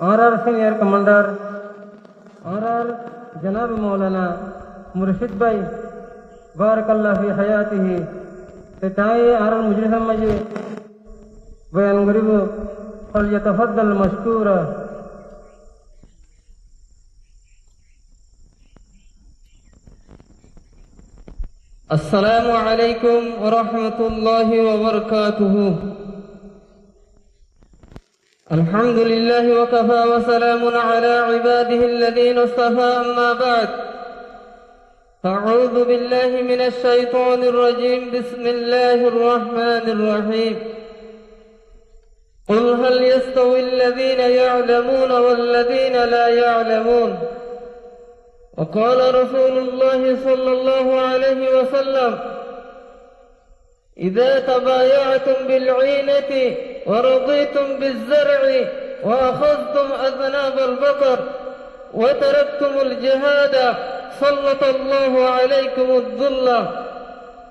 RR Senior Commander RR जनाब मौलाना मुर्शिद भाई बारकल्लाह फी हयातिही ताई RR मुजलिस मजे बयान गरीब फलयतफद्दल मशकूरा। अस्सलामु अलैकुम व रहमतुल्लाहि व बरकातुहू। الحمد لله وكفى وسلام على عباده الذين اصطفى أما بعد أعوذ بالله من الشيطان الرجيم بسم الله الرحمن الرحيم قل هل يستوي الذين يعلمون والذين لا يعلمون وقال رسول الله صلى الله عليه وسلم إذا تبايعتم بالعينة ورضيتم بالزرع وأخذتم أذناب البقر وتركتم الجهاد سلط الله عليكم الذل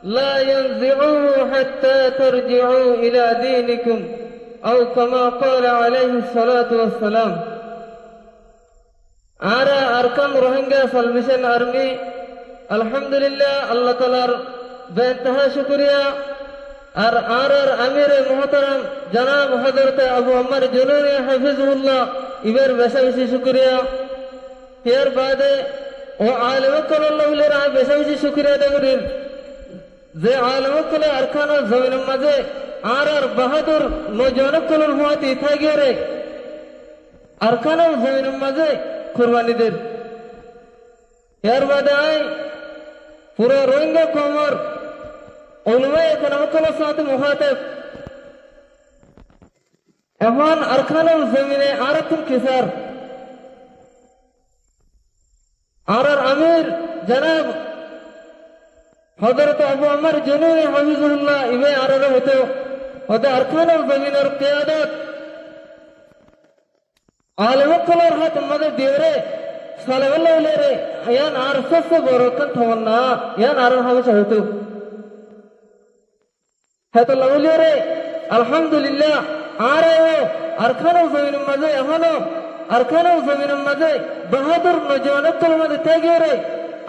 لا ينزعوه حتى ترجعوا إلى دينكم أو كما قال عليه الصلاة والسلام. आरा अरकान रोहिंग्या सल्वेशन आर्मी अल्हम्दुलिल्लाह अल्लाह तालार बेइंतहा शुक्रिया और आर अमीर मोहतरम जनाब हजरत अबू अमर जुनूनी हफिजुल्लाह इबर बेशा बेशी शुक्रिया यार बादे ओ आलिम कल्लाह लेरा बेशा बेशी शुक्रिया देगुरिन जे आलिम कल्लाह अरकान जमीन मजे आर बहादुर नौजवान कल्लाह हुआती था गिरे अरकान जमीन मजे कुर्बानी दे यार बादे आए पूरा रोहिंग्या कौमर उलमाए इकराम साथ मुखातिब एहवान अरकानुल ज़मीने आरतुल किसार आरर अमीर जनाब हजरत अबू अमर जुनूनी हफिजुल्लाह इवे आरर होते अरकानुल ज़मीनेर क़ियादत आलिम कलर हाथ मदद दिवरे सलवल्लाहु लेरे यान आरसस बरोकन थवन्ना यान आरर हमेशा होते है तो लवलियरे अल्हम्दुलिल्लाह आ रहे हो अरकानुल ज़मीन मजे एहनो अरकानुल ज़मीन मजे बहादुर नौजवान कल मजे तेगिरे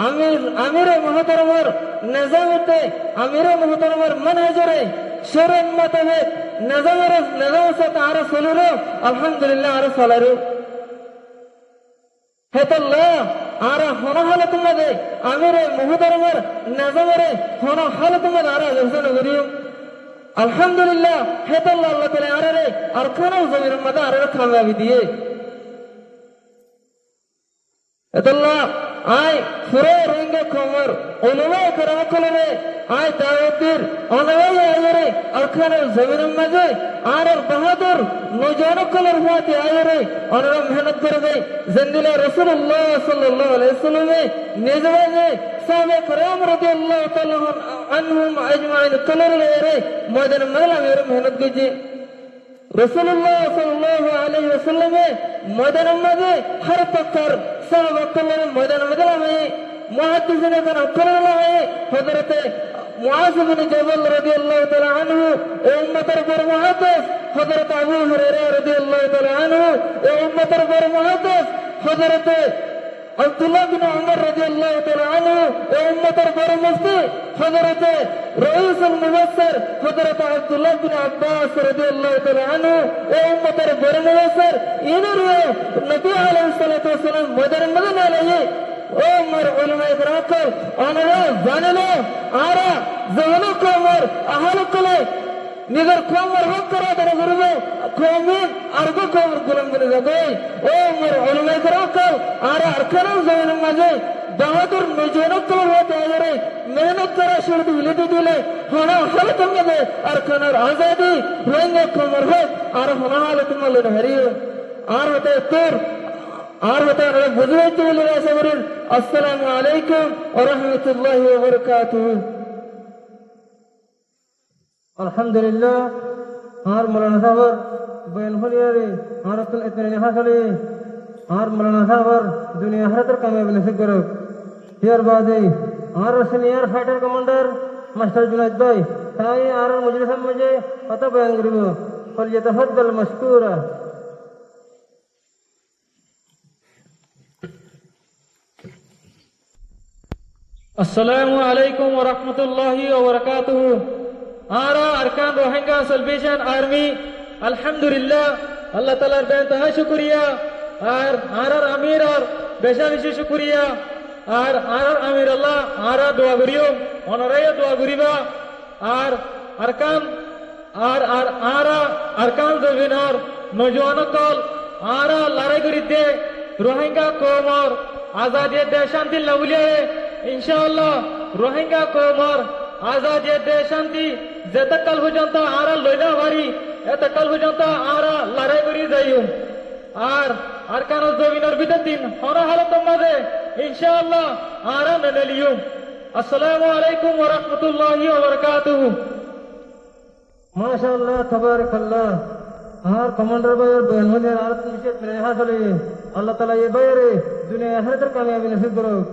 अमीर मोहतरमर निजामते अमीर मोहतरमर मनहजरे शरन मतवे निजाम से आर सलुरो अल्हम्दुलिल्लाह आर सलरु है तो ला आर होना हालत मजे अमीर मोहतरमर निजामरे होना हालत मजे आर जैसे नगरियो अल्हम्दुलिल्लाह है तो अल्लाह ताला आरे अरकानुल ज़मीन मदा आरे कामयाबी दिए अल्लाह आय पूरे रोहिंग्या कौमर उलमाए इकराम कलमे आय दावतीर अनवाई आयरे अरकानुल ज़मीन मजे आरे बहादुर नौजवान कलर हुआते आयरे अनरा मेहनत कर गए जिंदगी रसूलुल्लाह सल्लल्लाहु अलैहि वसल्लम निजवाजे साहबे करम रदियल्लाहु ताला अन्हुम अजमाइन कलर लेरे मैदान मेला मेरे मेहनत कीजिए रसूलुल्लाह सल्लल्लाहु अलैहि वसल्लम मैदान मजे हर पक्कर साहबा कलर मैदान मजला में मुहद्दिसिन का कलर है हजरत मुआज़ बिन जबल रदियल्लाहु ताला अन्हु ए उम्मतर पर मुहद्दिस हजरत अबू हुरैरा रदियल्लाहु ताला अन्हु ए उम्मतर पर मुहद्दिस हजरत अब्दुल्लाह बिन उमर रदियल्लाहु ताला अन्हु ए उम्मतर पर मुफ्ती हजरत रईसुल मुबश्शिर हजरत अब्दुल्लाह बिन अब्बास रदियल्लाहु ताला अन्हु ए उम्मतर पर मुबश्शिर इधर नबी अलैहि सल्लतु वसल्लम मदर मदन अलैहि ओ मर उलमा इकराम को अनरा जानिलो आरा जहनो कोमर अहल कोले निगर कोमर हक करा दरे गुरुबे कोमिन अर्गो कोमर गुलाम बने जाबे ओ मर उलमा इकराम को आरा अरकानुल ज़मीन मजे बहादुर नौजवान को होते आयरे मेहनत करा शुरू विलेदी दिले होना हालत मजे अरकानुल आजादी रोहिंग्या कोमर हो आरा होना हालत मले हरियो आर होते तोर आर होते बुजुर्ग के लिए सबरिन अस्सलामु अलैकुम व रहमतुल्लाहि व बरकातुहू। अल्हम्दुलिल्लाह आर मौलाना साहब बयान फलियारे आर तुम इतने लिखा चले आर मौलाना साहब दुनिया हर तरह कामयाब नसीब करो यार बादे आर senior fighter commander master Junaid भाई ताई आर मुजलिस मजे पता बयान करिबो फलयतफद्दल मशकूरा। Assalamu alaikum wa rahmatullahi wa barakatuh. Ara Arkan Rohingya Salvation Army, Alhamdulillah, Allah Ta'ala বেনতাহা শুকরিয়া আর আরার আমির আর বেশা বেশি শুকরিয়া আর আরার আমির আল্লাহ আরা দোয়া করিও অনরায় দোয়া করিবা আর আরকান আর আর আরা আরকান জমিনার নজওয়ানকল আরা লড়াই করি দে রোহিঙ্গা কওমর আজাদী দে শান্তি লাউলিয়ে ইনশাআল্লাহ রোহিঙ্গা কওমর আজাদী দে শান্তি যেতকাল পর্যন্ত আরা লইলা ভারি এতকাল পর্যন্ত আরা লড়াই করি যাইও আর আরকান জমিনার ভিতর দিন হর হালত মাঝে ইনশাআল্লাহ আরা মেনে লিও আসসালামু আলাইকুম ওয়া রাহমাতুল্লাহি ওয়া বারাকাতুহু মাশাআল্লাহ তাবারাকাল্লাহ আর কমান্ডার ভাইয়ের বয়ান হলে আর তুমি সে হাসলে আল্লাহ তাআলা এই বাইরে দুনিয়া আখিরাতের কামিয়াবি নসিব করুক